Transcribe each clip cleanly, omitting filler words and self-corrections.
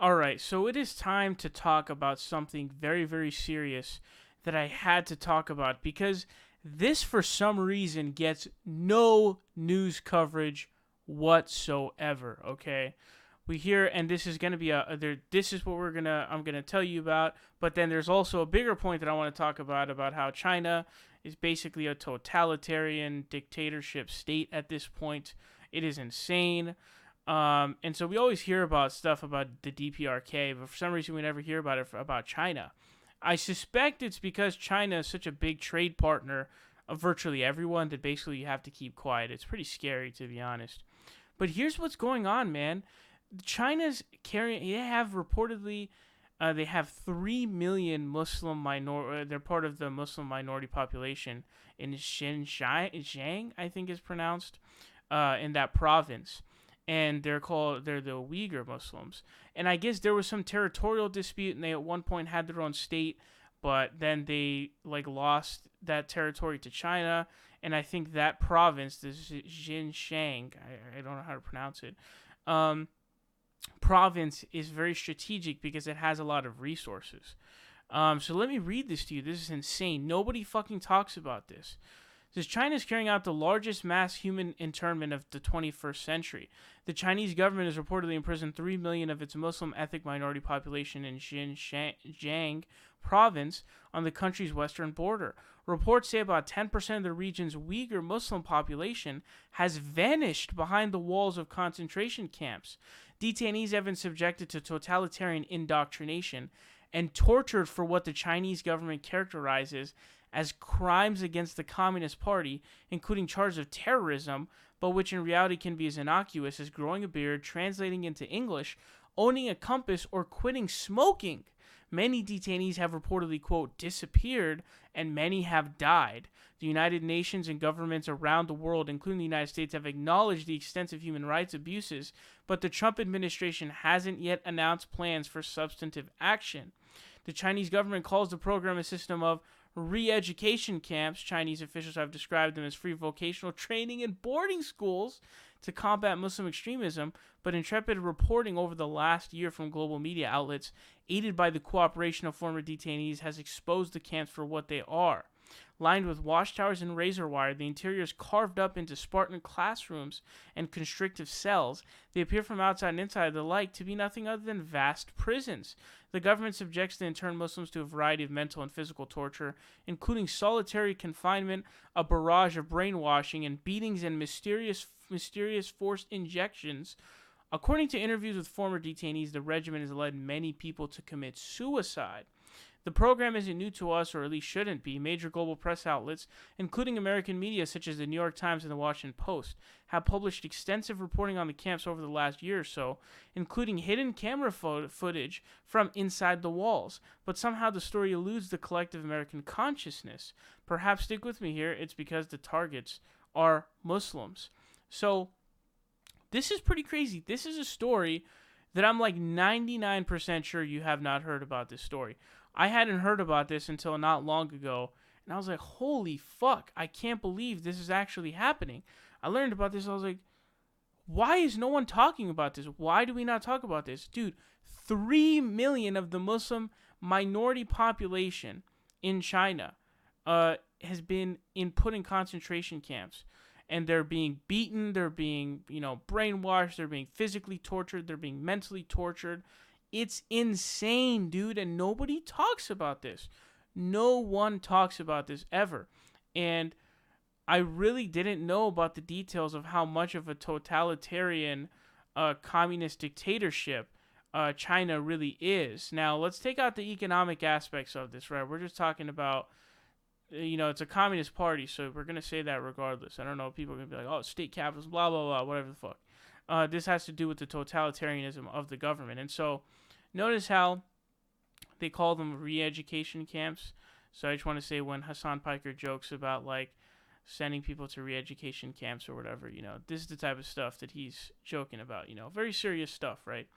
All right, so it is time to talk about something very, very serious that I had to talk about because this, for some reason, gets no news coverage whatsoever. Okay, we hear, and this is gonna be this is what I'm gonna tell you about. But then there's also a bigger point that I want to talk about how China is basically a totalitarian dictatorship state at this point. It is insane. And so we always hear about stuff about the DPRK, but for some reason we never hear about it about China. I suspect it's because China is such a big trade partner of virtually everyone that basically you have to keep quiet. It's pretty scary, to be honest. But here's what's going on, man. China's carrying. They have reportedly. They have 3 million Muslim minor. They're part of the Muslim minority population in Xinjiang, I think is pronounced, in that province, and they're the Uyghur Muslims. And I guess there was some territorial dispute, and they at one point had their own state, but then they lost that territory to China. And I think that province, the Xinjiang, I don't know how to pronounce it, province is very strategic because it has a lot of resources. So let me read this to you. This is insane. Nobody fucking talks about this. It says China is carrying out the largest mass human internment of the 21st century. The Chinese government has reportedly imprisoned 3 million of its Muslim ethnic minority population in Xinjiang province on the country's western border. Reports say about 10% of the region's Uyghur Muslim population has vanished behind the walls of concentration camps. Detainees have been subjected to totalitarian indoctrination and tortured for what the Chinese government characterizes as crimes against the Communist Party, including charges of terrorism, but which in reality can be as innocuous as growing a beard, translating into English, owning a compass, or quitting smoking. Many detainees have reportedly, quote, disappeared, and many have died. The United Nations and governments around the world, including the United States, have acknowledged the extensive human rights abuses, but the Trump administration hasn't yet announced plans for substantive action. The Chinese government calls the program a system of re-education camps. Chinese officials have described them as free vocational training and boarding schools to combat Muslim extremism, but intrepid reporting over the last year from global media outlets, aided by the cooperation of former detainees, has exposed the camps for what they are. Lined with watchtowers and razor wire, the interior is carved up into Spartan classrooms and constrictive cells. They appear from outside and inside the like to be nothing other than vast prisons. The government subjects the interned Muslims to a variety of mental and physical torture, including solitary confinement, a barrage of brainwashing, and beatings and mysterious forced injections. According to interviews with former detainees, the regime has led many people to commit suicide. The program isn't new to us, or at least shouldn't be. Major global press outlets, including American media such as the New York Times and the Washington Post, have published extensive reporting on the camps over the last year or so, including hidden camera footage from inside the walls. But somehow the story eludes the collective American consciousness. Perhaps stick with me here, it's because the targets are Muslims. So, this is pretty crazy. This is a story that I'm like 99% sure you have not heard about this story. I hadn't heard about this until not long ago, and I was like, holy fuck, I can't believe this is actually happening. I learned about this, I was like, why is no one talking about this? Why do we not talk about this? Dude, 3 million of the Muslim minority population in China has been put in concentration camps. And they're being beaten, they're being, brainwashed, they're being physically tortured, they're being mentally tortured. It's insane, dude, and nobody talks about this. No one talks about this ever. And I really didn't know about the details of how much of a totalitarian communist dictatorship China really is. Now, let's take out the economic aspects of this, right? We're just talking about, it's a communist party, so we're going to say that regardless. I don't know, people are going to be like, oh, state capitalism, blah, blah, blah, whatever the fuck. This has to do with the totalitarianism of the government. And so, notice how they call them re-education camps. So I just want to say, when Hassan Piker jokes about, sending people to re-education camps or whatever, this is the type of stuff that he's joking about, very serious stuff, right?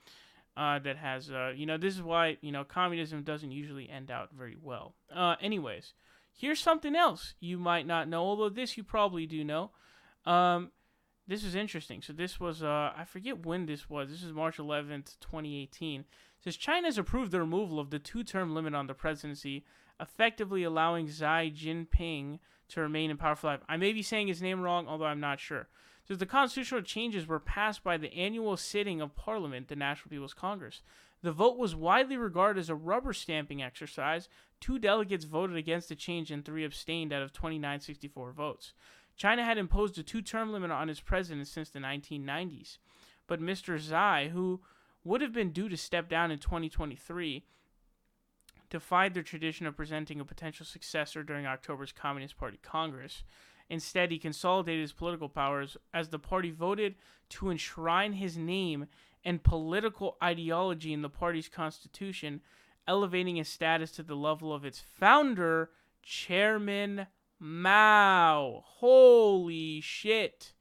That has, this is why, communism doesn't usually end out very well. Anyways, here's something else you might not know, although this you probably do know. This is interesting. So this was, I forget when this was. This is March 11th, 2018. says China has approved the removal of the 2-term limit on the presidency, effectively allowing Xi Jinping to remain in power for life. I may be saying his name wrong, although I'm not sure. It says the constitutional changes were passed by the annual sitting of Parliament, the National People's Congress. The vote was widely regarded as a rubber stamping exercise. 2 delegates voted against the change and 3 abstained out of 2964 votes. China had imposed a 2-term limit on its president since the 1990s. But Mr. Xi, who would have been due to step down in 2023, defied their tradition of presenting a potential successor during October's Communist Party Congress. Instead, he consolidated his political powers as the party voted to enshrine his name and political ideology in the party's constitution, elevating his status to the level of its founder, Chairman Mao. Holy shit.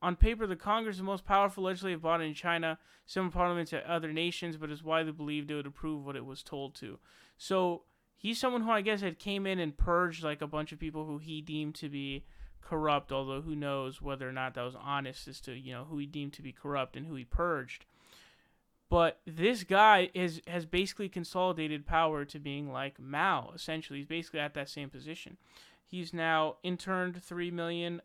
On paper, the Congress is the most powerful legislative body in China, similar parliaments at other nations, but is widely believed it would approve what it was told to. So he's someone who I guess had came in and purged like a bunch of people who he deemed to be corrupt, although who knows whether or not that was honest as to, who he deemed to be corrupt and who he purged. But this guy has basically consolidated power to being like Mao, essentially. He's basically at that same position. He's now interned 3 million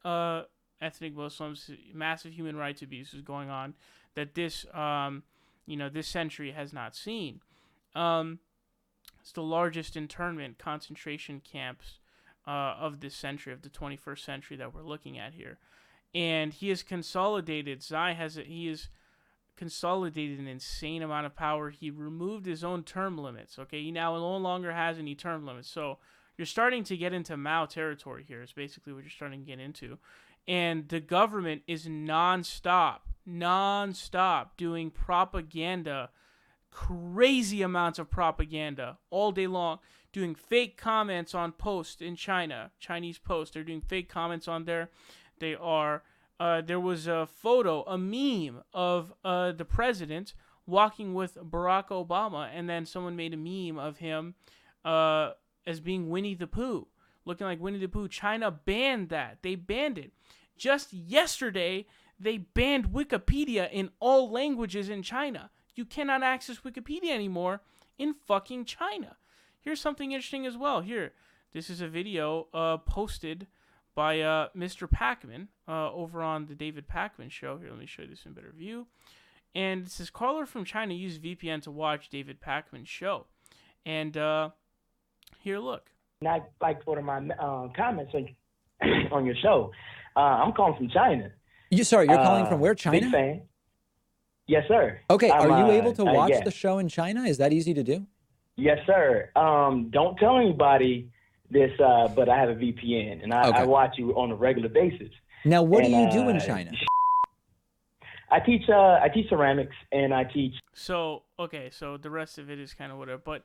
ethnic Muslims. Massive human rights abuses going on that this century has not seen. It's the largest internment concentration camps of this century, of the 21st century that we're looking at here. And he has consolidated, he has consolidated an insane amount of power. He removed his own term limits, okay? He now no longer has any term limits. So you're starting to get into Mao territory here, is basically what you're starting to get into. And the government is non-stop doing propaganda, crazy amounts of propaganda all day long, doing fake comments on posts in China, Chinese posts. They're doing fake comments on there. They are, there was a photo, a meme of the president walking with Barack Obama, and then someone made a meme of him as being Winnie the Pooh, looking like Winnie the Pooh. China banned that. They banned it. Just yesterday, they banned Wikipedia in all languages in China. You cannot access Wikipedia anymore in fucking China. Here's something interesting as well. Here, this is a video posted by Mr. Pacman over on the David Pacman show. Here, let me show you this in better view. And it says, caller from China used VPN to watch David Pacman's show. And here, look. I liked one of my comments on your show. I'm calling from China. You're calling from where? China? Big fan. Yes, sir. Okay, are you able to watch the show in China? Is that easy to do? Yes, sir. Don't tell anybody this, but I have a VPN, and I watch you on a regular basis. Now, what do you do in China? I teach ceramics, and I teach. So the rest of it is kind of whatever. But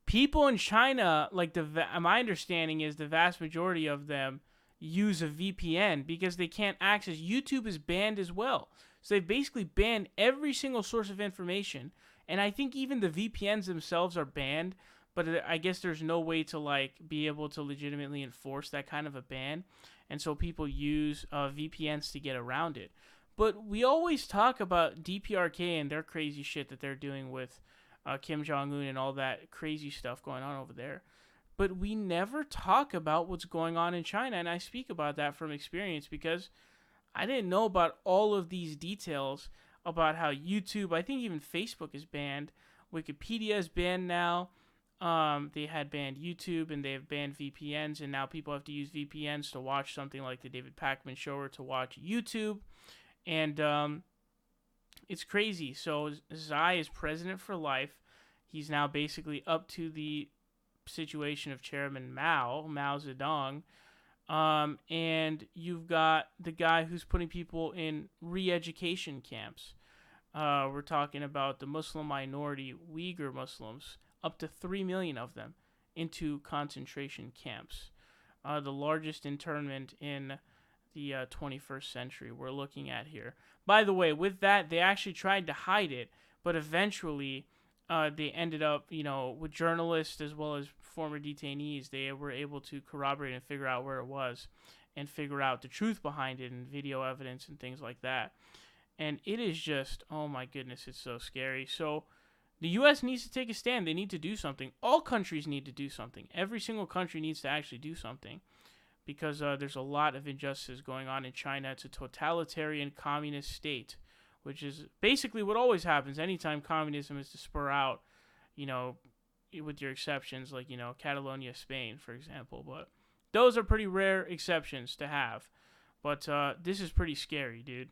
people in China, like my understanding is the vast majority of them use a VPN because they can't access. YouTube is banned as well. So they've basically banned every single source of information. And I think even the VPNs themselves are banned, but I guess there's no way to be able to legitimately enforce that kind of a ban. And so people use VPNs to get around it. But we always talk about DPRK and their crazy shit that they're doing with Kim Jong-un and all that crazy stuff going on over there. But we never talk about what's going on in China. And I speak about that from experience because I didn't know about all of these details about how YouTube, I think even Facebook is banned. Wikipedia is banned now. They had banned YouTube and they have banned VPNs, and now people have to use VPNs to watch something like the David Pacman show or to watch YouTube. And it's crazy. So Xi is president for life. He's now basically up to the situation of Chairman Mao Zedong. And you've got the guy who's putting people in re-education camps. We're talking about the Muslim minority, Uyghur Muslims, up to 3 million of them into concentration camps. The largest internment in the 21st century we're looking at here. By the way, with that, they actually tried to hide it, but eventually they ended up, with journalists as well as former detainees, they were able to corroborate and figure out where it was and figure out the truth behind it and video evidence and things like that. And it is just, oh my goodness, it's so scary. So The U.S. needs to take a stand. They need to do something. All countries need to do something. Every single country needs to actually do something because there's a lot of injustices going on in China. It's a totalitarian communist state, which is basically what always happens anytime communism is to spur out, with your exceptions like, Catalonia, Spain, for example. But those are pretty rare exceptions to have. But this is pretty scary, dude.